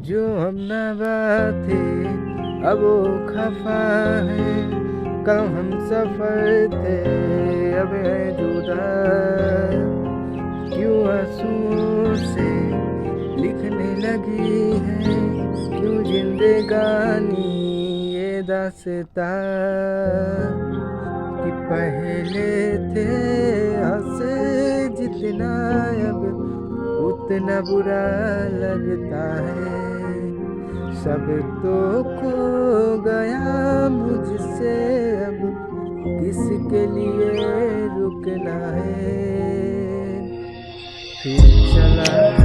जो हम नवा थे अब वो खफा है, कल हम सफर थे अब है जुदा। क्यों आंसुओं से लिखने लगी है, क्यों जिंदगानी ये दास्तां कि पहले थे हंसे जितना अब उतना बुरा लगता है। सब तो खो गया मुझसे अब किसके लिए रुकना है। फिर चला